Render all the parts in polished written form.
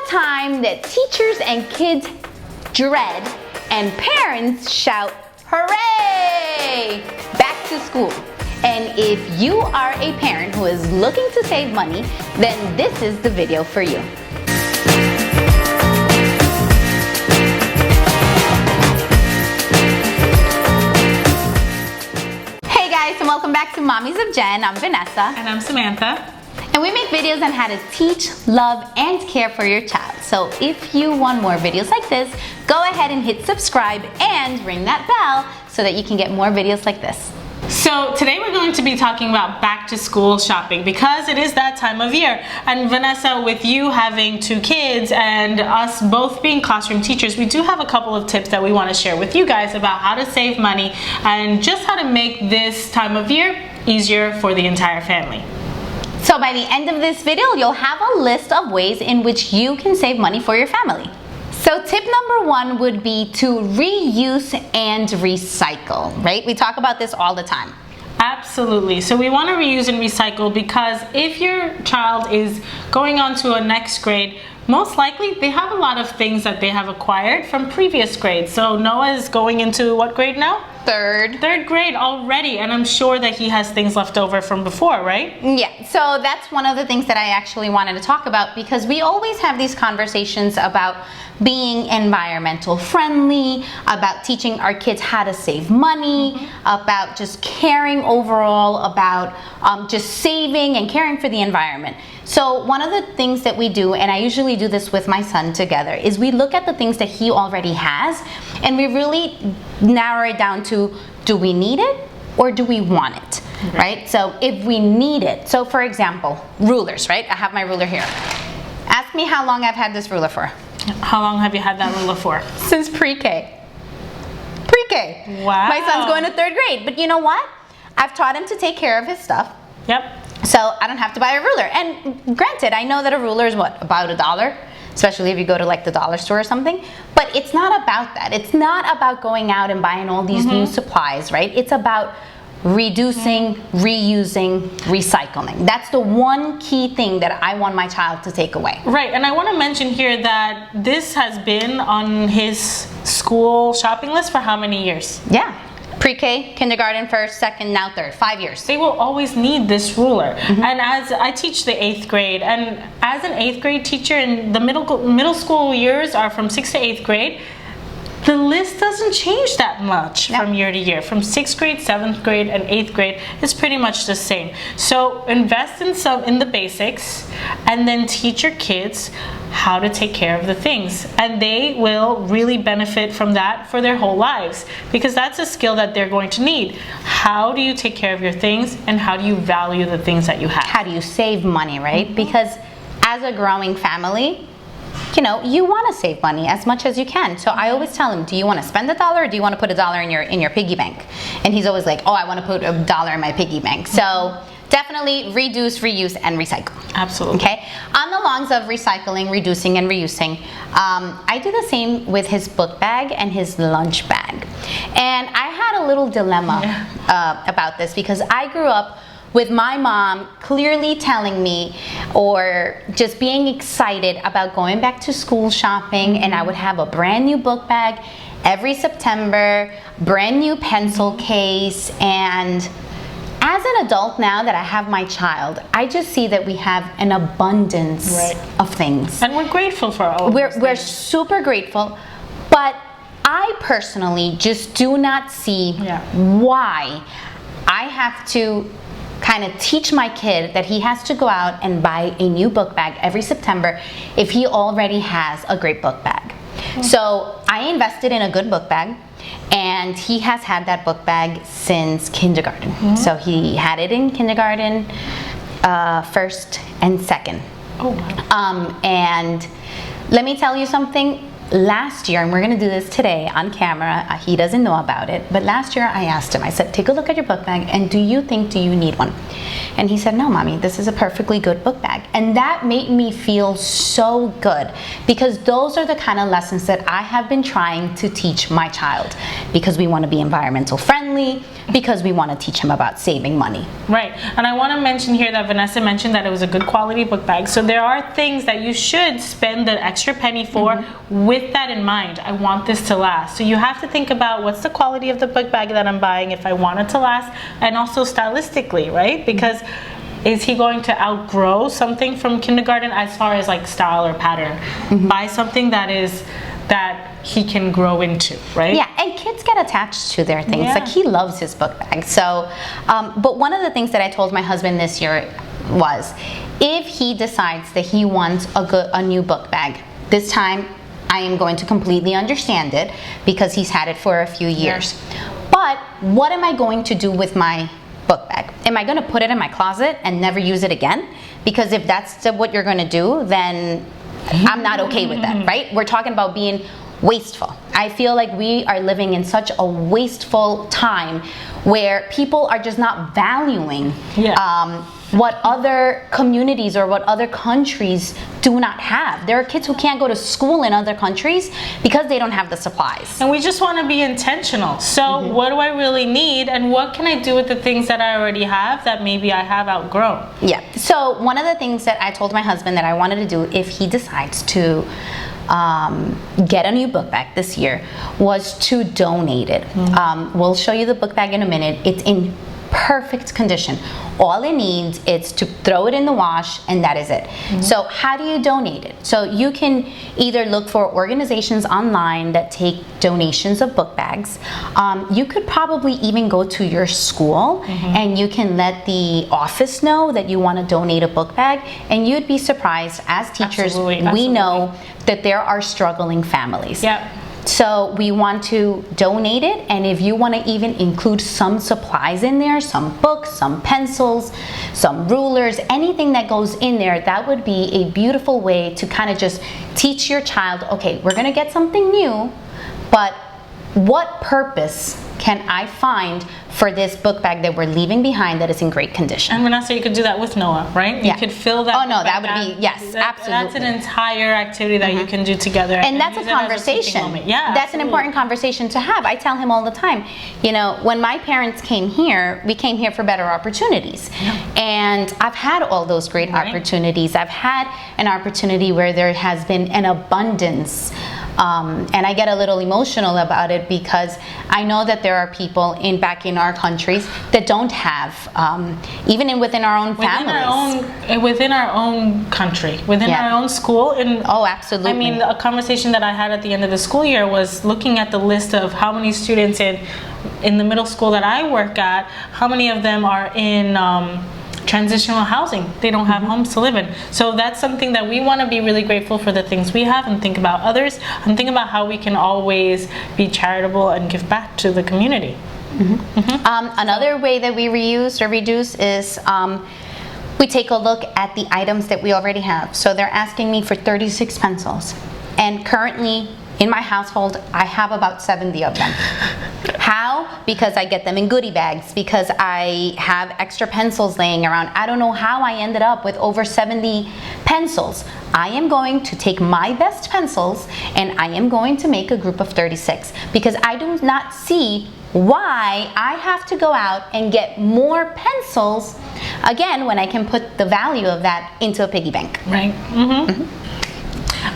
time that teachers and kids dread and parents shout, hooray! Back to school. And if you are a parent who is looking to save money, then this is the video for you. Hey guys, and welcome back to Mommies of Jen. I'm Vanessa. And I'm Samantha. And we make videos on how to teach, love, and care for your child. So if you want more videos like this, go ahead and hit subscribe and ring that bell so that you can get more videos like this. So today we're going to be talking about back to school shopping because it is that time of year. And Vanessa, with you having 2 kids and us both being classroom teachers, we do have a couple of tips that we want to share with you guys about how to save money and just how to make this time of year easier for the entire family. So by the end of this video, you'll have a list of ways in which you can save money for your family. So tip number 1 would be to reuse and recycle, right? We talk about this all the time. Absolutely. So we want to reuse and recycle because if your child is going on to a next grade, most likely they have a lot of things that they have acquired from previous grades. So Noah is going into what grade now? Third grade already, and I'm sure that he has things left over from before, right? Yeah, so that's one of the things that I actually wanted to talk about because we always have these conversations about being environmental friendly, about teaching our kids how to save money, about just caring overall, about just saving and caring for the environment. So one of the things that we do, and I usually do this with my son together, is we look at the things that he already has and we really narrow it down to, do we need it or do we want it, right? So if we need it, so for example, rulers, right? I have my ruler here. Ask me how long I've had this ruler for. How long have you had that ruler for? Since pre-K. Pre-K. Wow. My son's going to 3rd grade, but you know what? I've taught him to take care of his stuff. Yep. So I don't have to buy a ruler. And granted, I know that a ruler is what, about $1, especially if you go to like the dollar store or something. But it's not about that. It's not about going out and buying all these new supplies, right? It's about reducing, reusing, recycling. That's the one key thing that I want my child to take away. Right, and I want to mention here that this has been on his school shopping list for how many years? Yeah. Pre-K, kindergarten, 1st, 2nd, now 3rd, 5 years. They will always need this ruler. And as I teach the 8th grade, and as an 8th grade teacher, and the middle school years are from 6th to 8th grade, the list doesn't change that much from year to year. From 6th grade, 7th grade, and 8th grade, it's pretty much the same. So invest in the basics, and then teach your kids how to take care of the things. And they will really benefit from that for their whole lives, because that's a skill that they're going to need. How do you take care of your things, and how do you value the things that you have? How do you save money, right? Because as a growing family, you know, you want to save money as much as you can. So I always tell him, do you want to spend $1 or do you want to put $1 in your piggy bank? And he's always like, oh, I want to put $1 in my piggy bank. So definitely reduce, reuse, and recycle. Absolutely. Okay. On the longs of recycling, reducing, and reusing, I do the same with his book bag and his lunch bag. And I had a little dilemma about this because I grew up with my mom clearly telling me or just being excited about going back to school shopping, and I would have a brand new book bag every September, brand new pencil case. And as an adult now that I have my child, I just see that we have an abundance of things. And we're grateful for all of those We're things. super grateful, but I personally just do not see why I have to kind of teach my kid that he has to go out and buy a new book bag every September if he already has a great book bag. So I invested in a good book bag, and he has had that book bag since kindergarten. So he had it in kindergarten, 1st and 2nd. Oh, wow. And let me tell you something, last year, and we're going to do this today on camera, he doesn't know about it, but last year I asked him, I said, take a look at your book bag, and do you need one? And he said, no, Mommy, this is a perfectly good book bag. And that made me feel so good, because those are the kind of lessons that I have been trying to teach my child, because we want to be environmental friendly, because we want to teach him about saving money. Right. And I want to mention here that Vanessa mentioned that it was a good quality book bag. So there are things that you should spend the extra penny for with that in mind. I want this to last. So you have to think about what's the quality of the book bag that I'm buying if I want it to last, and also stylistically, right? Because is he going to outgrow something from kindergarten as far as like style or pattern? Buy something that he can grow into, right? Yeah, and kids get attached to their things. Yeah. Like, he loves his book bag. So, but one of the things that I told my husband this year was, if he decides that he wants a new book bag, this time I am going to completely understand it, because he's had it for a few years. But what am I going to do with my book bag? Am I going to put it in my closet and never use it again? Because if that's what you're going to do, then I'm not okay with that, right? We're talking about being wasteful. I feel like we are living in such a wasteful time where people are just not valuing what other communities or what other countries do not have. There are kids who can't go to school in other countries because they don't have the supplies. And we just want to be intentional. So what do I really need, and what can I do with the things that I already have that maybe I have outgrown? Yeah. So one of the things that I told my husband that I wanted to do if he decides to get a new book bag this year was to donate it. We'll show you the book bag in a minute. It's in perfect condition. All it needs is to throw it in the wash, and that is it. So how do you donate it? So you can either look for organizations online that take donations of book bags. You could probably even go to your school and you can let the office know that you want to donate a book bag, and you'd be surprised, as teachers, we know that there are struggling families. So we want to donate it, and if you want to even include some supplies in there, some books, some pencils, some rulers, anything that goes in there, that would be a beautiful way to kind of just teach your child, okay, we're going to get something new, but what purpose can I find for this book bag that we're leaving behind that is in great condition? And Vanessa, you could do that with Noah, right? You could fill that. Oh no, that would be, yes, absolutely. That's an entire activity that you can do together. And that's a conversation. That's an important conversation to have. I tell him all the time, you know, when my parents came here, we came here for better opportunities. And I've had all those great opportunities. I've had an opportunity where there has been an abundance. And I get a little emotional about it, because I know that there are people back in our countries that don't have, even within our own families. Within our own country, within our own school. And oh, absolutely. I mean, a conversation that I had at the end of the school year was looking at the list of how many students in the middle school that I work at, how many of them are in transitional housing. They don't have homes to live in. So that's something that we want to be really grateful for, the things we have, and think about others, and think about how we can always be charitable and give back to the community. Another way that we reuse or reduce is we take a look at the items that we already have. So they're asking me for 36 pencils, and currently in my household I have about 70 of them. How? Because I get them in goodie bags, because I have extra pencils laying around. I don't know how I ended up with over 70 pencils. I am going to take my best pencils and I am going to make a group of 36, because I do not see why I have to go out and get more pencils again when I can put the value of that into a piggy bank. Right.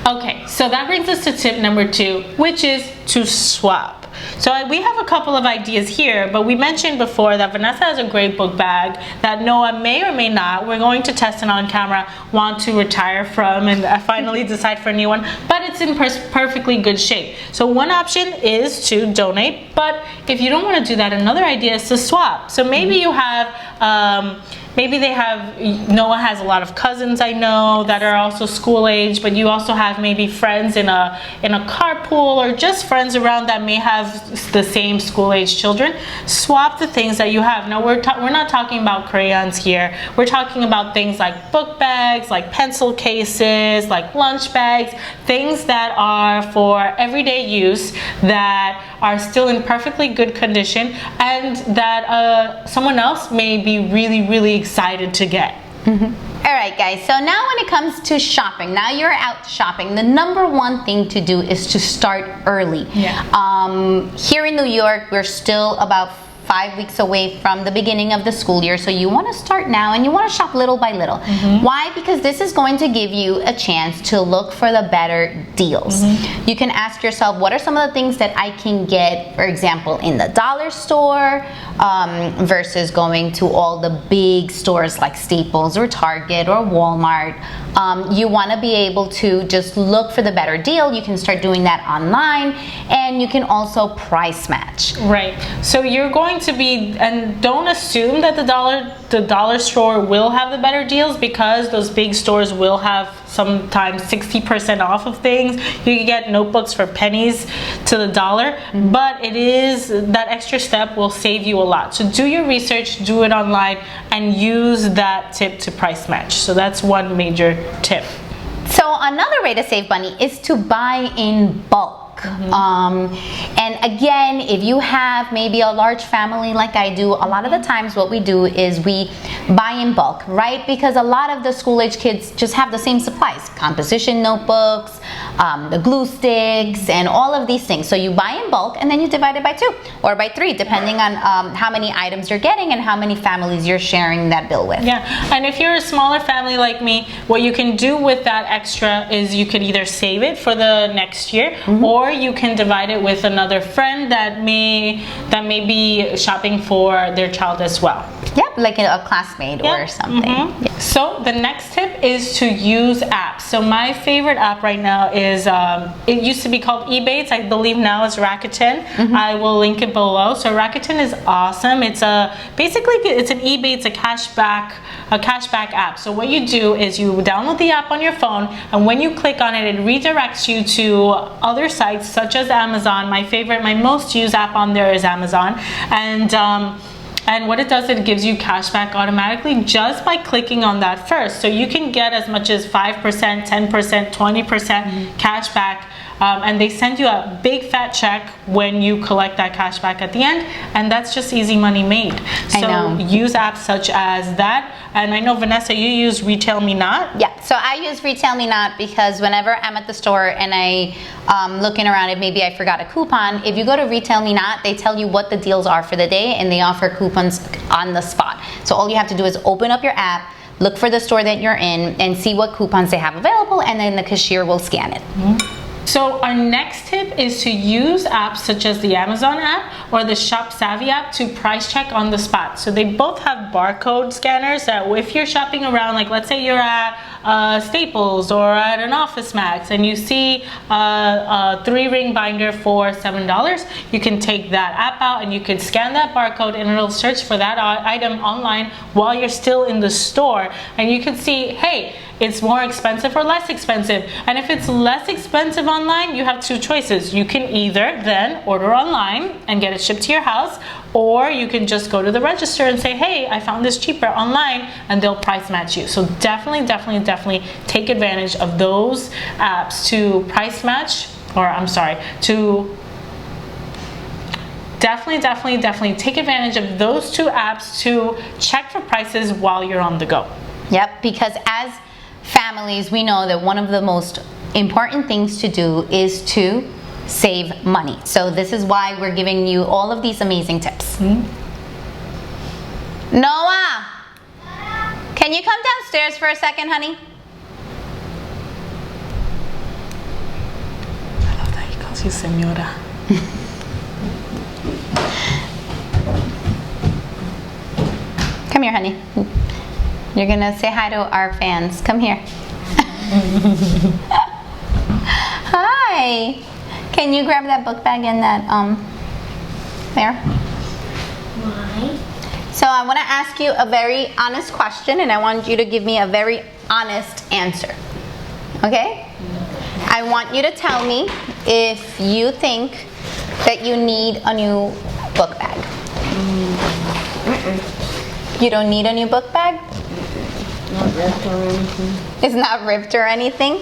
Okay, so that brings us to tip number 2, which is to swap. So we have a couple of ideas here, but we mentioned before that Vanessa has a great book bag that Noah may or may not, we're going to test it on camera, want to retire from and finally decide for a new one, but it's in perfectly good shape. So one option is to donate, but if you don't want to do that, another idea is to swap. So maybe you have maybe Noah has a lot of cousins I know that are also school age, but you also have maybe friends in a carpool, or just friends around that may have the same school age children. Swap the things that you have. Now we're not talking about crayons here. We're talking about things like book bags, like pencil cases, like lunch bags, things that are for everyday use, that are still in perfectly good condition, and that someone else may be really excited to get. All right, guys, so now when it comes to shopping, now you're out shopping, the number one thing to do is to start early. Here in New York, we're still about 5 weeks away from the beginning of the school year, so you want to start now and you want to shop little by little. Why? Because this is going to give you a chance to look for the better deals. You can ask yourself, what are some of the things that I can get, for example, in the dollar store versus going to all the big stores like Staples or Target or Walmart. You want to be able to just look for the better deal. You can start doing that online, and you can also price match. Right. So you're going to be, and don't assume that the dollar store will have the better deals, because those big stores will have sometimes 60% off of things. You can get notebooks for pennies to the dollar, but it is that extra step will save you a lot. So do your research, do it online, and use that tip to price match. So that's one major tip. So another way to save money is to buy in bulk. And again, if you have maybe a large family like I do, a lot of the times what we do is we buy in bulk, right? Because a lot of the school age kids just have the same supplies, composition notebooks, the glue sticks, and all of these things. So you buy in bulk and then you divide it by 2 or by 3, depending on how many items you're getting and how many families you're sharing that bill with. Yeah, and if you're a smaller family like me, what you can do with that extra is you could either save it for the next year, or you can divide it with another friend that may be shopping for their child as well. Yep, like a classmate or something. So the next tip is to use apps. So my favorite app right now is, it used to be called Ebates. I believe now it's Rakuten. I will link it below. So Rakuten is awesome. It's basically it's an Ebates, a cashback app. So what you do is you download the app on your phone, and when you click on it, it redirects you to other sites such as Amazon. My most used app on there is Amazon, and what it does, it gives you cash back automatically just by clicking on that first. So you can get as much as 5%, 10%, 20% cash back. And they send you a big fat check when you collect that cash back at the end, and that's just easy money made. So use apps such as that. And I know, Vanessa, you use Retail Me Not. Yeah, so I use Retail Me Not because whenever I'm at the store and I'm looking around, if maybe I forgot a coupon, if you go to Retail Me Not, they tell you what the deals are for the day, and they offer coupons on the spot. So all you have to do is open up your app, look for the store that you're in, and see what coupons they have available, and then the cashier will scan it. So our next tip is to use apps such as the Amazon app or the Shop Savvy app to price check on the spot. So they both have barcode scanners that if you're shopping around, like let's say you're at Staples or at an Office Max and you see a 3-ring binder for $7, you can take that app out and you can scan that barcode, and it'll search for that item online while you're still in the store, and you can see, hey, it's more expensive or less expensive. And if it's less expensive online, you have 2 choices. You can either then order online and get it shipped to your house, or you can just go to the register and say, hey, I found this cheaper online, and they'll price match you. So definitely take advantage of those apps to price match, or I'm sorry, to definitely take advantage of those 2 apps to check for prices while you're on the go. Yep, because as families, we know that one of the most important things to do is to save money. So this is why we're giving you all of these amazing tips. Noah, can you come downstairs for a second, honey? I love that he calls you Senora. Come here, honey. You're gonna say hi to our fans. Come here. Hi. Can you grab that book bag and that there? Why? So I want to ask you a very honest question, and I want you to give me a very honest answer. Okay? I want you to tell me if you think that you need a new book bag. You don't need a new book bag? Not ripped or anything. It's not ripped or anything.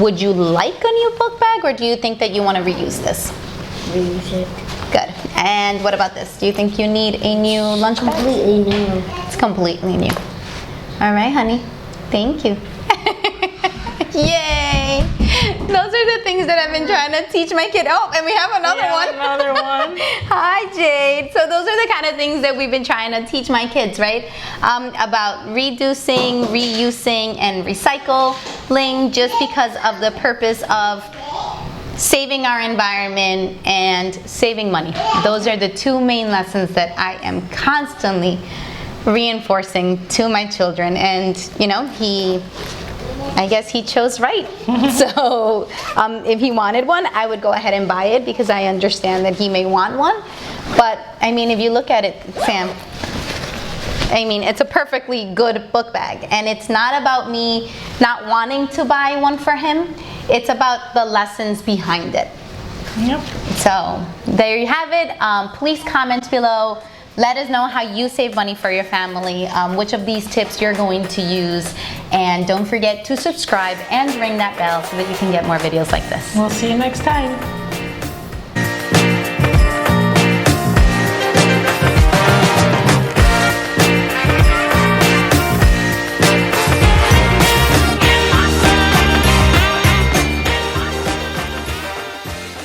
Would you like a new book bag, or do you think that you want to reuse this? Reuse it. Good. And what about this? Do you think you need a new lunch bag? Completely new. It's completely new. All right, honey. Thank you. Yay! Those are the things that I've been trying to teach my kid. Oh, and we have another one. Another one. Hi, Jade. So those are the kind of things that we've been trying to teach my kids, right? About reducing, reusing, and recycling, just because of the purpose of saving our environment and saving money. Those are the two main lessons that I am constantly reinforcing to my children. And, you know, I guess he chose right. So if he wanted one, I would go ahead and buy it because I understand that he may want one. But I mean, if you look at it, Sam, I mean, it's a perfectly good book bag. And it's not about me not wanting to buy one for him. It's about the lessons behind it. Yep. So there you have it. Please comment below. Let us know how you save money for your family, which of these tips you're going to use. And don't forget to subscribe and ring that bell so that you can get more videos like this. We'll see you next time.